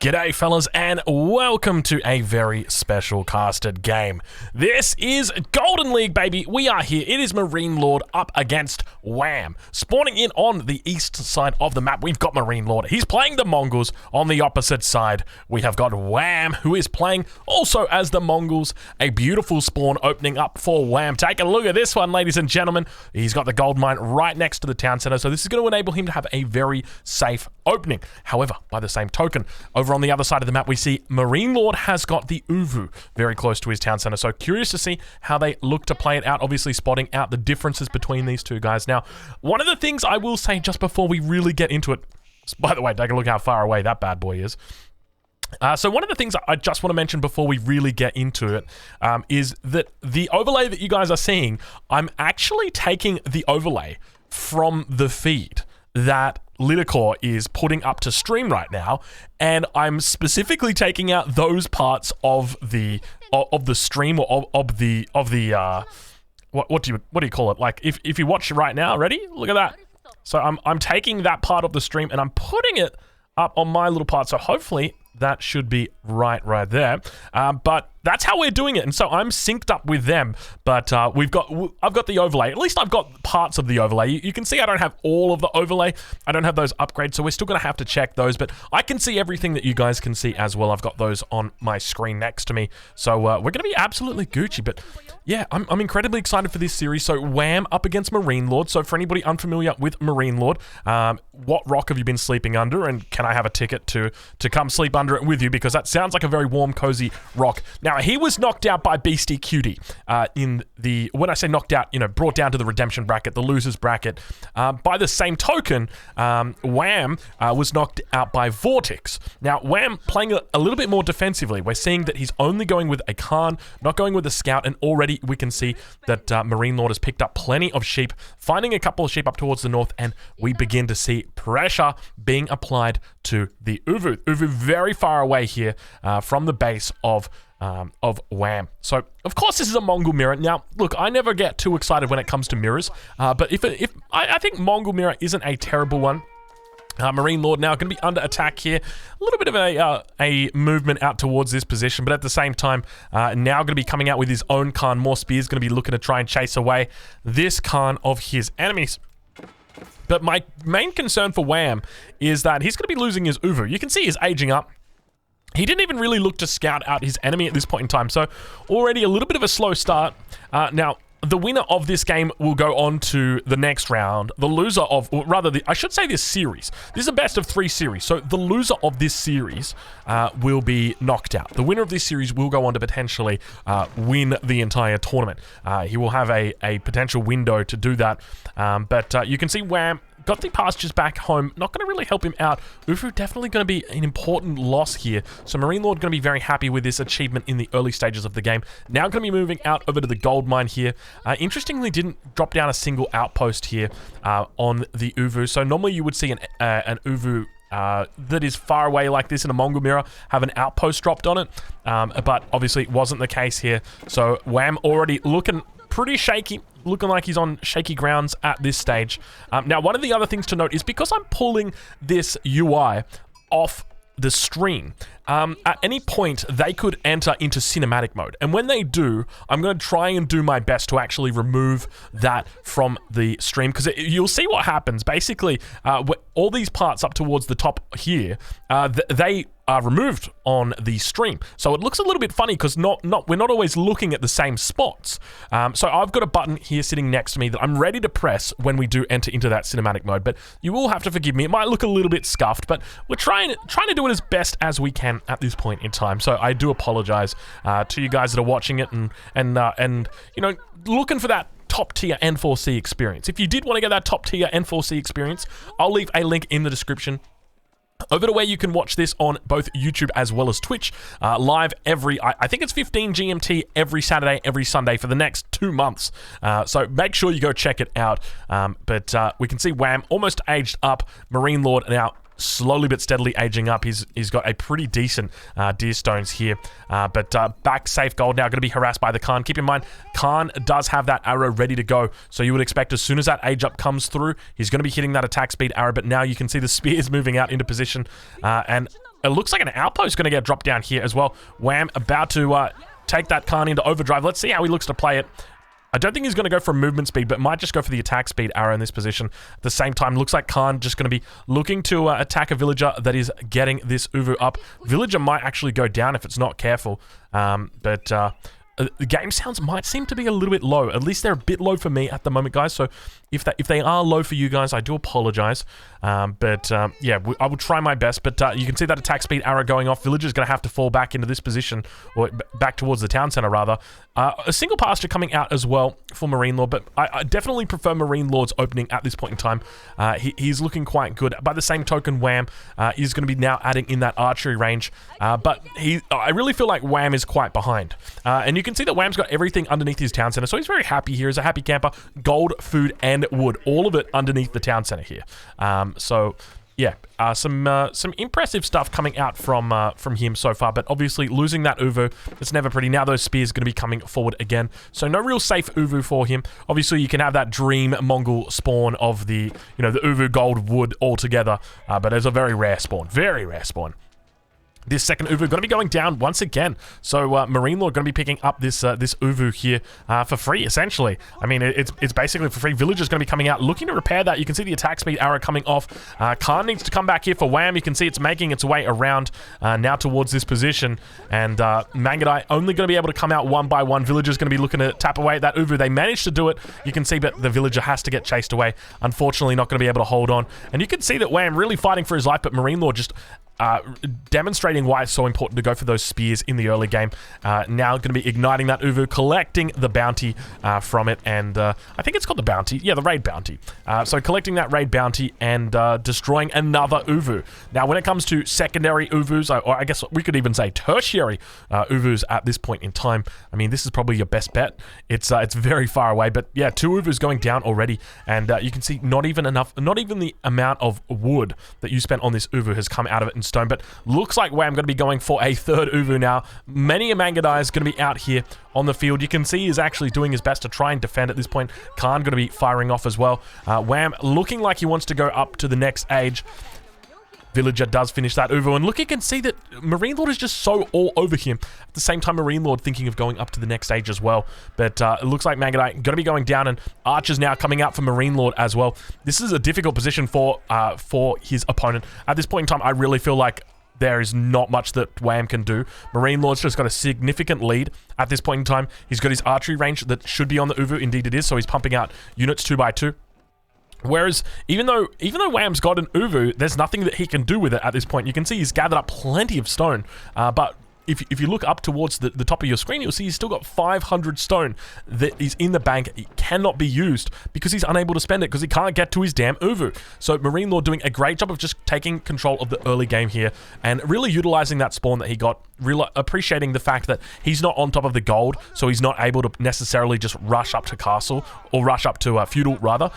G'day fellas and welcome to a very special casted game. This is Golden League, baby. We are here. It is MarineLord up against Wham. Spawning in on the east side of the map, we've got MarineLord. He's playing the Mongols. On the opposite side, we have got Wham, who is playing also as the Mongols. A beautiful spawn opening up for Wham. Take a look at this one, ladies and gentlemen. He's got the gold mine right next to the town center, so this is going to enable him to have a very safe opening. However, by the same token, over on the other side of the map, we see MarineLord has got the Uvu very close to his town center. So curious to see how they look to play it out, obviously spotting out the differences between these two guys. Now, one of the things I will say just before we really get into it, by the way, take a look how far away that bad boy is. So one of the things I just want to mention before we really get into it is that the overlay that you guys are seeing, I'm actually taking the overlay from the feed that Lidicore is putting up to stream right now, and I'm specifically taking out those parts of the stream or of the what do you call it? Like if you watch it right now, ready? Look at that. So I'm taking that part of the stream and I'm putting it up on my little part. So hopefully that should be right there. But that's how we're doing it, and so I'm synced up with them. But I've got the overlay. At least I've got parts of the overlay. You can see I don't have all of the overlay. I don't have those upgrades, so we're still going to have to check those. But I can see everything that you guys can see as well. I've got those on my screen next to me, so we're going to be absolutely Gucci. But yeah, I'm incredibly excited for this series. So Wham up against MarineLord. So for anybody unfamiliar with MarineLord, what rock have you been sleeping under, and can I have a ticket to come sleep under it with you? Because that sounds like a very warm, cozy rock. Now, he was knocked out by Beastie Cutie in the, when I say knocked out, brought down to the redemption bracket, the losers bracket. By the same token, Wham was knocked out by Vortex. Now, Wham playing a little bit more defensively. We're seeing that he's only going with a Khan, not going with a Scout, and already we can see that MarineLord has picked up plenty of sheep, finding a couple of sheep up towards the north, and we begin to see pressure being applied to the Uvu. Uvu very far away here from the base of Wham. So, of course, this is a Mongol mirror. Now, look, I never get too excited when it comes to mirrors, but I think Mongol mirror isn't a terrible one. MarineLord now going to be under attack here. A little bit of a movement out towards this position, but at the same time, now going to be coming out with his own Khan. More spears going to be looking to try and chase away this Khan of his enemies. But my main concern for Wham is that he's going to be losing his Uvu. You can see he's aging up. He didn't even really look to scout out his enemy at this point in time, so already a little bit of a slow start. Now, the winner of this game will go on to the next round. The loser of, or rather, I should say this series. This is a best of 3 series, so the loser of this series will be knocked out. The winner of this series will go on to potentially win the entire tournament. He will have a potential window to do that, but you can see Wham got the pastures back home. Not going to really help him out. Uvu definitely going to be an important loss here. So MarineLord going to be very happy with this achievement in the early stages of the game. Now going to be moving out over to the gold mine here. Interestingly, didn't drop down a single outpost here on the Uvu. So normally you would see an Uvu that is far away like this in a Mongol mirror have an outpost dropped on it. But obviously it wasn't the case here. So Wham already looking pretty shaky, looking like he's on shaky grounds at this stage. Now, one of the other things to note is because I'm pulling this UI off the stream, at any point they could enter into cinematic mode, and when they do, I'm going to try and do my best to actually remove that from the stream, because you'll see what happens. Basically, all these parts up towards the top here, they are removed on the stream, so it looks a little bit funny because we're not always looking at the same spots. So I've got a button here sitting next to me that I'm ready to press when we do enter into that cinematic mode, but you will have to forgive me. It might look a little bit scuffed, but we're trying to do it as best as we can at this point in time. So I do apologize to you guys that are watching it and looking for that top tier N4C experience. If you did want to get that top tier N4C experience, I'll leave a link in the description over to where you can watch this on both YouTube as well as Twitch, live every, I think it's 15 GMT every Saturday, every Sunday for the next 2 months. So make sure you go check it out. But we can see Wham almost aged up. MarineLord now slowly but steadily aging up. He's got a pretty decent deer stones here, but back safe gold now, going to be harassed by the Khan. Keep in mind, Khan does have that arrow ready to go, so you would expect as soon as that age up comes through, he's going to be hitting that attack speed arrow, but now you can see the spears moving out into position, and it looks like an outpost going to get dropped down here as well. Wham about to take that Khan into overdrive. Let's see how he looks to play it. I don't think he's going to go for movement speed, but might just go for the attack speed arrow in this position. At the same time, looks like Khan just going to be looking to attack a villager that is getting this Uvu up. Villager might actually go down if it's not careful, the game sounds might seem to be a little bit low. At least they're a bit low for me at the moment, guys. So if they are low for you guys, I do apologize. Yeah, I will try my best. But you can see that attack speed arrow going off. Villager's going to have to fall back into this position, or back towards the town center, rather. A single pasture coming out as well for MarineLord, but I definitely prefer MarineLord's opening at this point in time. He's looking quite good. By the same token, Wham is going to be now adding in that archery range. But I really feel like Wham is quite behind. And you can see that Wham's got everything underneath his town center, so he's very happy here. He's a happy camper. Gold, food, and wood, all of it underneath the town center here. So yeah, some impressive stuff coming out from him so far, but obviously losing that Uvu, it's never pretty. Now those spears are going to be coming forward again, so no real safe Uvu for him. Obviously you can have that dream Mongol spawn of the Uvu gold wood altogether, but it's a very rare spawn, very rare spawn. This second Uvu going to be going down once again. So MarineLord going to be picking up this this Uvu here for free, essentially. I mean, it's basically for free. Villager's going to be coming out looking to repair that. You can see the attack speed arrow coming off. Khan needs to come back here for Wham. You can see it's making its way around now towards this position. And Mangadai only going to be able to come out one by one. Villager's going to be looking to tap away at that Uvu. They managed to do it. You can see that the Villager has to get chased away. Unfortunately, not going to be able to hold on. And you can see that Wham really fighting for his life, but MarineLord just demonstrating why it's so important to go for those spears in the early game. Now going to be igniting that Uvu, collecting the bounty from it, and I think it's called the bounty. Yeah, the raid bounty. So collecting that raid bounty and destroying another Uvu. Now when it comes to secondary Uvus, or I guess we could even say tertiary Uvus at this point in time, I mean, this is probably your best bet. It's very far away, but yeah, 2 Uvus going down already, and you can see not even the amount of wood that you spent on this Uvu has come out of it in stone, but looks like Wham going to be going for a 3rd Uvu now. Many a Mangadai is going to be out here on the field. You can see he's actually doing his best to try and defend at this point. Khan going to be firing off as well. Wham looking like he wants to go up to the next age. Villager does finish that Uvu, and look, you can see that MarineLord is just so all over him. At the same time, MarineLord thinking of going up to the next stage as well. But it looks like Mangadai going to be going down, and Archer's now coming out for MarineLord as well. This is a difficult position for his opponent. At this point in time, I really feel like there is not much that Wham can do. MarineLord's just got a significant lead at this point in time. He's got his archery range that should be on the Uvu. Indeed it is, so he's pumping out units 2 by 2. Whereas, even though Wham's got an Uvu, there's nothing that he can do with it at this point. You can see he's gathered up plenty of stone, but if you look up towards the top of your screen, you'll see he's still got 500 stone that is in the bank. It cannot be used because he's unable to spend it because he can't get to his damn Uvu. So MarineLord doing a great job of just taking control of the early game here and really utilizing that spawn that he got, really appreciating the fact that he's not on top of the gold, so he's not able to necessarily just rush up to castle or rush up to feudal rather.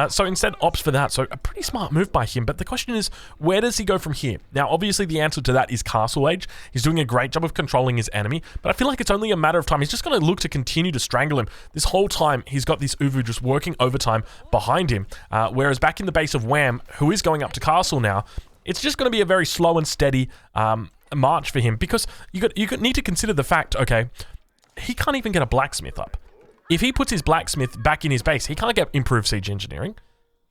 So instead opts for that. So a pretty smart move by him. But the question is, where does he go from here? Now, obviously the answer to that is Castle Age. He's doing a great job of controlling his enemy, but I feel like it's only a matter of time. He's just going to look to continue to strangle him. This whole time, he's got this Uvu just working overtime behind him, whereas back in the base of Wham, who is going up to castle now, it's just going to be a very slow and steady march for him, because you need to consider the fact, okay, he can't even get a blacksmith up. If he puts his blacksmith back in his base, he can't get improved siege engineering.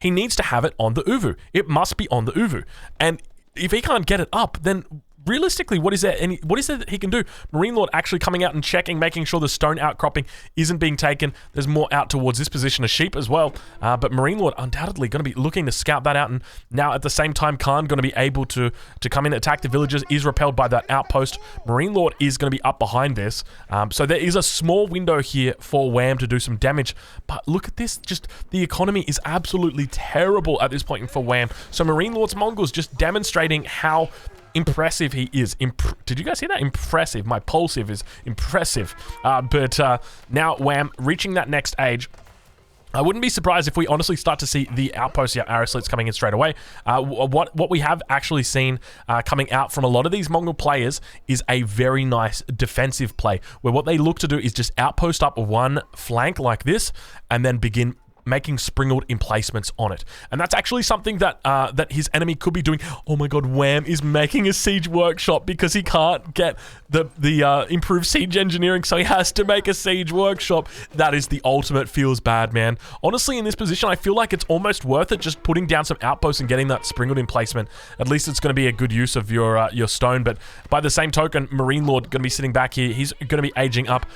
He needs to have it on the Uvu. It must be on the Uvu. And if he can't get it up, then realistically, what is there that he can do? MarineLord actually coming out and checking, making sure the stone outcropping isn't being taken. There's more out towards this position of sheep as well. But MarineLord undoubtedly going to be looking to scout that out. And now at the same time, Khan going to be able to come in and attack the villagers, is repelled by that outpost. MarineLord is going to be up behind this. So there is a small window here for Wham to do some damage. But look at this. Just the economy is absolutely terrible at this point for Wham. So MarineLord's Mongols just demonstrating how impressive he is. Did you guys hear that? Impressive. My pulsive is impressive. But now Wham reaching that next age. I wouldn't be surprised if we honestly start to see the outposts, yeah, arrow slits coming in straight away. What we have actually seen coming out from a lot of these Mongol players is a very nice defensive play, where what they look to do is just outpost up one flank like this, and then begin making springald emplacements on it. And that's actually something that that his enemy could be doing. Oh my god, Wham is making a siege workshop because he can't get the improved siege engineering, so he has to make a siege workshop. That is the ultimate feels bad, man. Honestly, in this position, I feel like it's almost worth it just putting down some outposts and getting that springald emplacement. At least it's going to be a good use of your stone, but by the same token, Marine Lord going to be sitting back here. He's going to be aging up.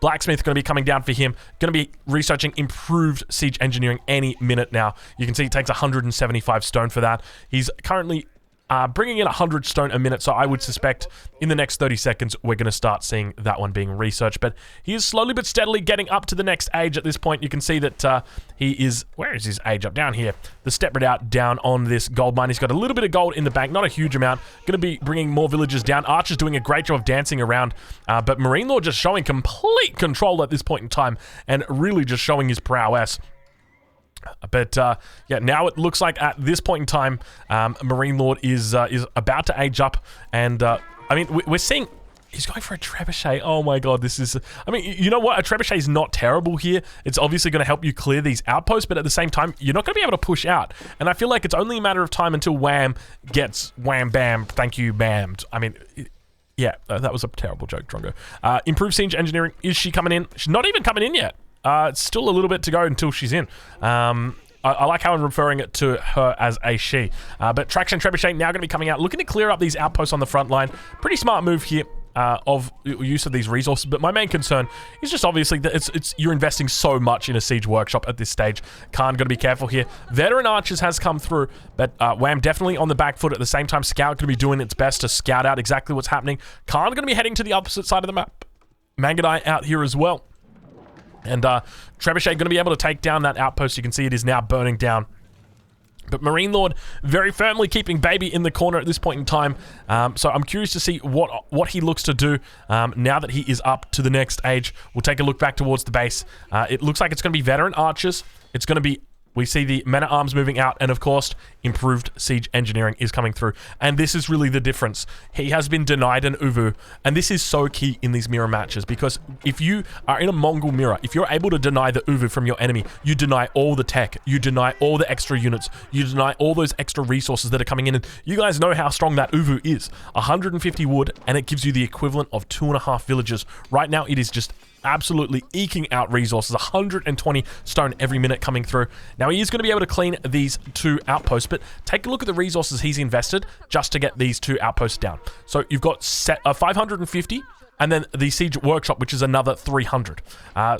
Blacksmith going to be coming down for him. Going to be researching improved siege engineering any minute now. You can see it takes 175 stone for that. He's currently bringing in 100 stone a minute, so I would suspect in the next 30 seconds we're going to start seeing that one being researched. But he is slowly but steadily getting up to the next age at this point. You can see that he is... Where is his age up? Down here. The step redoubt down on this gold mine. He's got a little bit of gold in the bank, not a huge amount. Going to be bringing more villagers down. Archer's doing a great job of dancing around, but Marine Lord just showing complete control at this point in time and really just showing his prowess. But yeah, now it looks like at this point in time, Marine Lord is about to age up, and I mean, we're seeing he's going for a trebuchet. Oh my god, this is... I mean, you know what? A trebuchet is not terrible here. It's obviously going to help you clear these outposts, but at the same time, you're not going to be able to push out. And I feel like it's only a matter of time until Wham gets wham bam, thank you, bammed. I mean... Yeah, that was a terrible joke, Drongo. Improved siege engineering. Is she coming in? She's not even coming in yet. It's still a little bit to go until she's in. I like how I'm referring it to her as a she. But Traction Trebuchet now going to be coming out, looking to clear up these outposts on the front line. Pretty smart move here of use of these resources. But my main concern is just obviously that you're investing so much in a siege workshop at this stage. Khan got to be careful here. Veteran Archers has come through, but Wham definitely on the back foot. At the same time, Scout going to be doing its best to scout out exactly what's happening. Khan going to be heading to the opposite side of the map. Mangadai out here as well. And Trebuchet going to be able to take down that outpost. You can see it is now burning down. But Marine Lord very firmly keeping Baby in the corner at this point in time. So I'm curious to see what he looks to do now that he is up to the next age. We'll take a look back towards the base. It looks like it's going to be Veteran Archers. It's going to be... We see the men-at-arms moving out, and of course, improved siege engineering is coming through. And this is really the difference. He has been denied an Uvu, and this is so key in these mirror matches, because if you are in a Mongol mirror, if you're able to deny the Uvu from your enemy, you deny all the tech, you deny all the extra units, you deny all those extra resources that are coming in, and you guys know how strong that Uvu is. 150 wood, and it gives you the equivalent of 2.5 villages. Right now, it is just absolutely eking out resources. 120 stone every minute coming through. Now he is going to be able to clean these 2 outposts, but take a look at the resources he's invested just to get these 2 outposts down. So you've got 550 and then the siege workshop, which is another 300.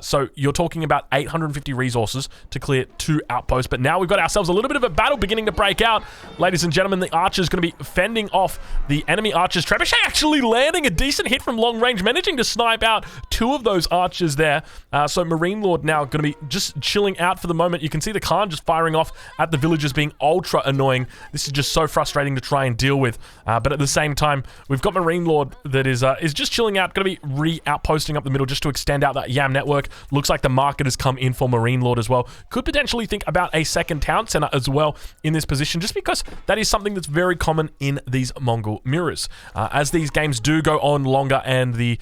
So you're talking about 850 resources to clear 2 outposts. But now we've got ourselves a little bit of a battle beginning to break out. Ladies and gentlemen, the Archer's going to be fending off the enemy Archers. Trebuchet actually landing a decent hit from long range, managing to snipe out 2 of those Archers there. So Marine Lord now going to be just chilling out for the moment. You can see the Khan just firing off at the villagers, being ultra annoying. This is just so frustrating to try and deal with. But at the same time, we've got Marine Lord that is just chilling out. Going to be re-outposting up the middle just to extend out that YAM network. Looks like the market has come in for Marine Lord as well. Could potentially think about a second town center as well in this position, just because that is something that's very common in these Mongol mirrors. As these games do go on longer and the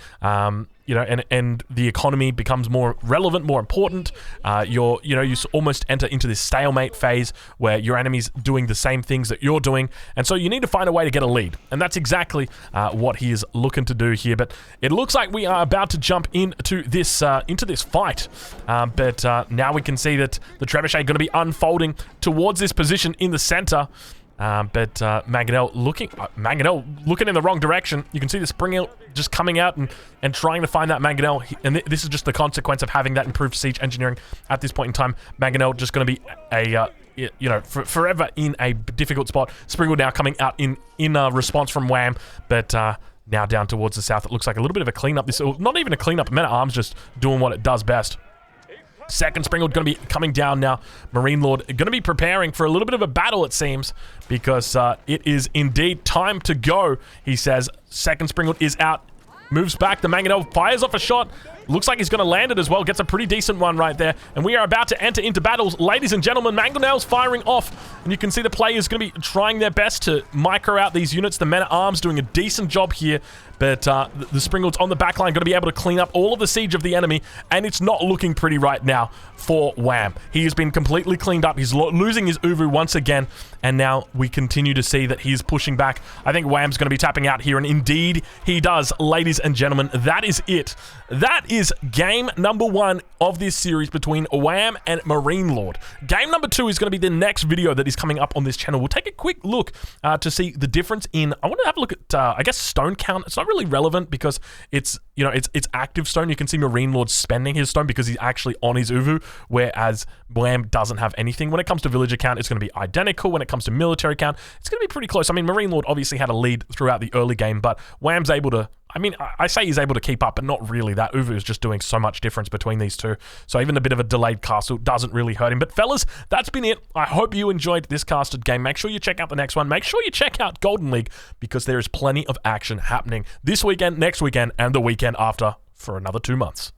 and the economy becomes more relevant, more important, you almost enter into this stalemate phase where your enemy's doing the same things that you're doing, and so you need to find a way to get a lead, and that's exactly what he is looking to do here. But it looks like we are about to jump into this fight, but now we can see that the Trebuchet going to be unfolding towards this position in the center. But Mangonel looking in the wrong direction. You can see the Springhill just coming out and trying to find that Mangonel. And this is just the consequence of having that improved siege engineering at this point in time. Mangonel just going to be a forever in a difficult spot. Springhill now coming out in response from Wham, but now down towards the south. It looks like a little bit of a cleanup. This not even a cleanup. Men-at-Arms just doing what it does best. Second Springald going to be coming down now. Marine Lord going to be preparing for a little bit of a battle, it seems, because it is indeed time to go, he says. Second Springald is out. Moves back. The Mangonel fires off a shot. Looks like he's going to land it as well. Gets a pretty decent one right there. And we are about to enter into battles. Ladies and gentlemen, Mangonel's firing off. And you can see the players going to be trying their best to micro out these units. The men-at-arms doing a decent job here. But the Springalds on the backline going to be able to clean up all of the siege of the enemy. And it's not looking pretty right now for Wham. He has been completely cleaned up. He's losing his Uvu once again. And now we continue to see that he's pushing back. I think Wham's going to be tapping out here. And indeed, he does. Ladies and gentlemen, that is it. That is game number 1 of this series between Wham and MarineLord. Game number 2 is going to be the next video that is coming up on this channel. We'll take a quick look to see the difference in... I want to have a look at, I guess, stone count. It's not really relevant because it's, you know, it's active stone. You can see MarineLord spending his stone because he's actually on his Uvu, whereas Wham doesn't have anything. When it comes to villager count, it's going to be identical. When it comes to military count, it's going to be pretty close. I mean, MarineLord obviously had a lead throughout the early game, but Wham's able to... I mean, I say he's able to keep up, but not really. That Uvu is just doing so much difference between these two. So even a bit of a delayed castle doesn't really hurt him. But fellas, that's been it. I hope you enjoyed this casted game. Make sure you check out the next one. Make sure you check out Golden League because there is plenty of action happening this weekend, next weekend, and the weekend after for another 2 months.